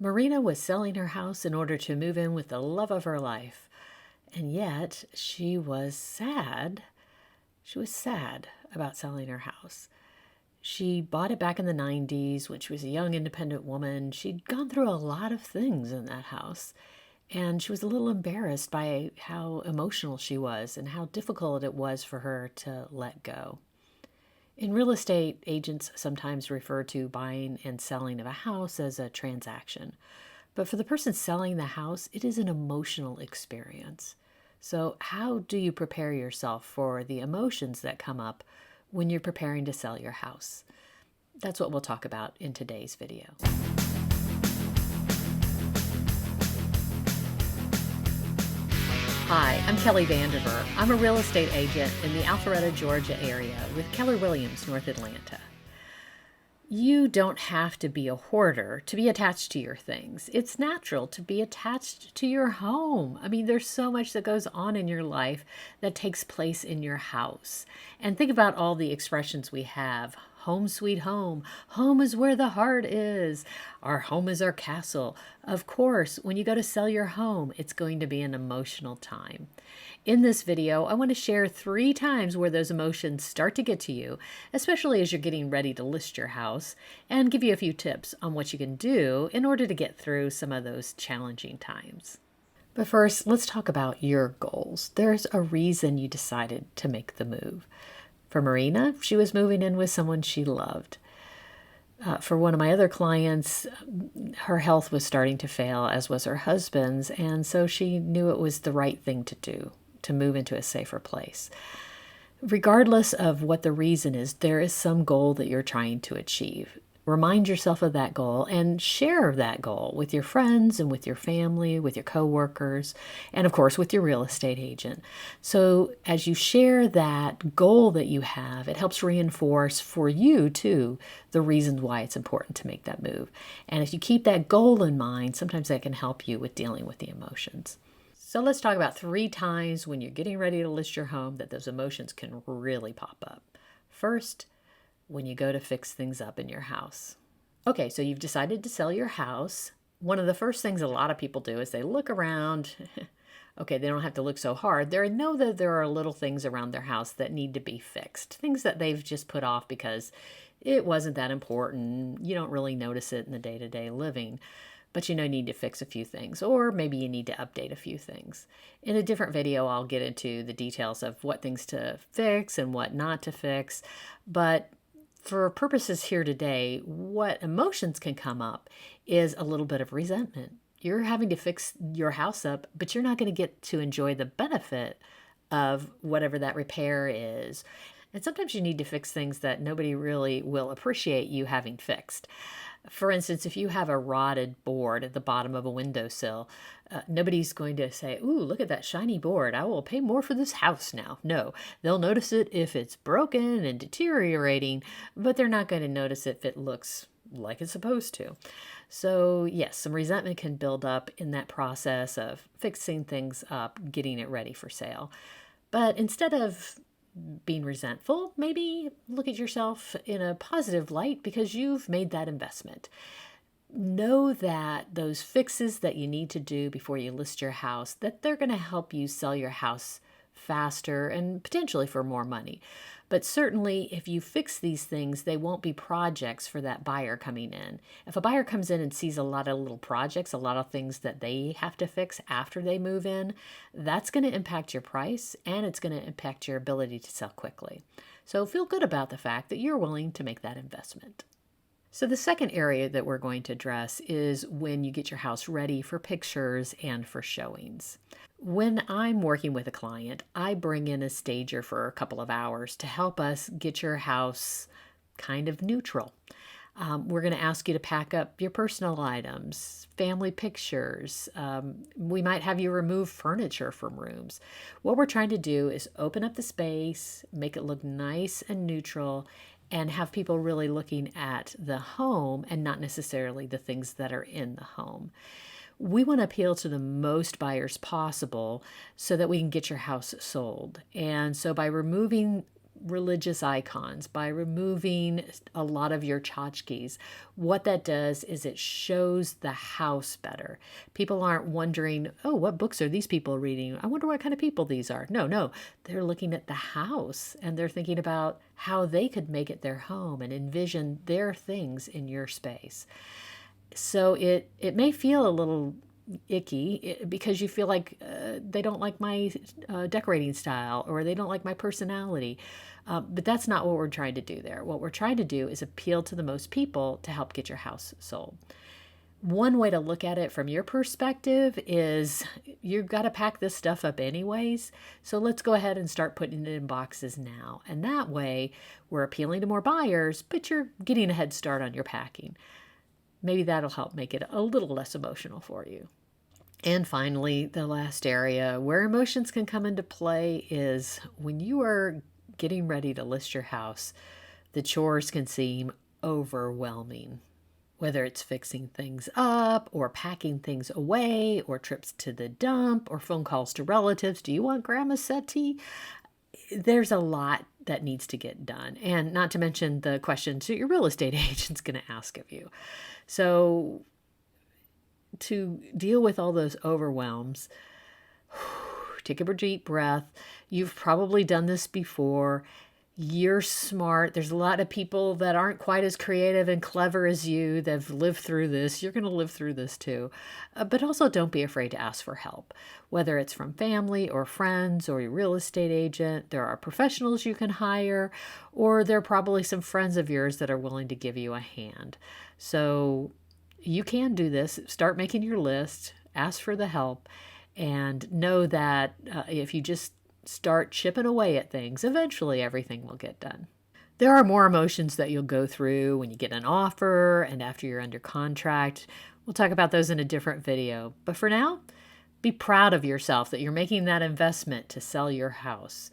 Marina was selling her house in order to move in with the love of her life. And yet she was sad. She was sad about selling her house. She bought it back in the 90s when she was a young independent woman. She'd gone through a lot of things in that house. And she was a little embarrassed by how emotional she was and how difficult it was for her to let go. In real estate, agents sometimes refer to buying and selling of a house as a transaction. But for the person selling the house, it is an emotional experience. So, how do you prepare yourself for the emotions that come up when you're preparing to sell your house? That's what we'll talk about in today's video. Hi, I'm Kelly Vandever. I'm a real estate agent in the Alpharetta, Georgia area with Keller Williams, North Atlanta. You don't have to be a hoarder to be attached to your things. It's natural to be attached to your home. I mean, there's so much that goes on in your life that takes place in your house. And think about all the expressions we have. Home sweet home. Home is where the heart is. Our home is our castle. Of course, when you go to sell your home, it's going to be an emotional time. In this video, I want to share 3 times where those emotions start to get to you, especially as you're getting ready to list your house, and give you a few tips on what you can do in order to get through some of those challenging times. But first, let's talk about your goals. There's a reason you decided to make the move. For Marina, she was moving in with someone she loved. For one of my other clients, her health was starting to fail, as was her husband's, and so she knew it was the right thing to do, to move into a safer place. Regardless of what the reason is, there is some goal that you're trying to achieve. Remind yourself of that goal and share that goal with your friends and with your family, with your coworkers, and of course with your real estate agent. So as you share that goal that you have, it helps reinforce for you too the reasons why it's important to make that move. And if you keep that goal in mind, sometimes that can help you with dealing with the emotions. So let's talk about 3 times when you're getting ready to list your home that those emotions can really pop up. First, when you go to fix things up in your house. Okay, so you've decided to sell your house. One of the first things a lot of people do is they look around. Okay, they don't have to look so hard. They know that there are little things around their house that need to be fixed, things that they've just put off because it wasn't that important. You don't really notice it in the day-to-day living. But you need to fix a few things, or maybe you need to update a few things. In a different video, I'll get into the details of what things to fix and what not to fix. But for purposes here today, what emotions can come up is a little bit of resentment. You're having to fix your house up, but you're not going to get to enjoy the benefit of whatever that repair is. And sometimes you need to fix things that nobody really will appreciate you having fixed. For instance, if you have a rotted board at the bottom of a windowsill, nobody's going to say, "Ooh, look at that shiny board. I will pay more for this house now." No, they'll notice it if it's broken and deteriorating, but they're not going to notice it if it looks like it's supposed to. So yes, some resentment can build up in that process of fixing things up, getting it ready for sale. But instead of being resentful, maybe look at yourself in a positive light because you've made that investment. Know that those fixes that you need to do before you list your house, that they're going to help you sell your house faster and potentially for more money. But certainly if you fix these things, they won't be projects for that buyer coming in. If a buyer comes in and sees a lot of little projects, a lot of things that they have to fix after they move in, that's going to impact your price and it's going to impact your ability to sell quickly. So feel good about the fact that you're willing to make that investment. So the second area that we're going to address is when you get your house ready for pictures and for showings. When I'm working with a client, I bring in a stager for a couple of hours to help us get your house kind of neutral. We're going to ask you to pack up your personal items, family pictures. We might have you remove furniture from rooms. What we're trying to do is open up the space, make it look nice and neutral, and have people really looking at the home and not necessarily the things that are in the home. We want to appeal to the most buyers possible so that we can get your house sold. And so by removing religious icons, by removing a lot of your tchotchkes, what that does is it shows the house better. People aren't wondering, oh, what books are these people reading? I wonder what kind of people these are. No, they're looking at the house and they're thinking about how they could make it their home and envision their things in your space. So it may feel a little icky because you feel like they don't like my decorating style or they don't like my personality. But that's not what we're trying to do there. What we're trying to do is appeal to the most people to help get your house sold. One way to look at it from your perspective is you've got to pack this stuff up anyways. So let's go ahead and start putting it in boxes now. And that way we're appealing to more buyers, but you're getting a head start on your packing. Maybe that'll help make it a little less emotional for you. And finally, the last area where emotions can come into play is when you are getting ready to list your house, the chores can seem overwhelming. Whether it's fixing things up or packing things away or trips to the dump or phone calls to relatives. Do you want grandma's settee? There's a lot that needs to get done. And not to mention the questions that your real estate agent's going to ask of you. So to deal with all those overwhelms, take a deep breath. You've probably done this before. You're smart. There's a lot of people that aren't quite as creative and clever as you that have lived through this. You're going to live through this too. But also don't be afraid to ask for help, whether it's from family or friends or your real estate agent. There are professionals you can hire, or there are probably some friends of yours that are willing to give you a hand. So you can do this. Start making your list, ask for the help, and know that if you just start chipping away at things, eventually everything will get done. There are more emotions that you'll go through when you get an offer and after you're under contract. We'll talk about those in a different video. But for now, be proud of yourself that you're making that investment to sell your house.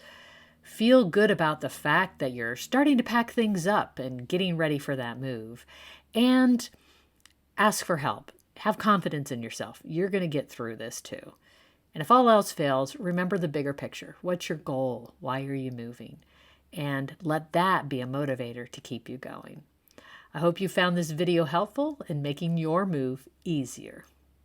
Feel good about the fact that you're starting to pack things up and getting ready for that move. And ask for help. Have confidence in yourself. You're going to get through this too. And if all else fails, remember the bigger picture. What's your goal? Why are you moving? And let that be a motivator to keep you going. I hope you found this video helpful in making your move easier.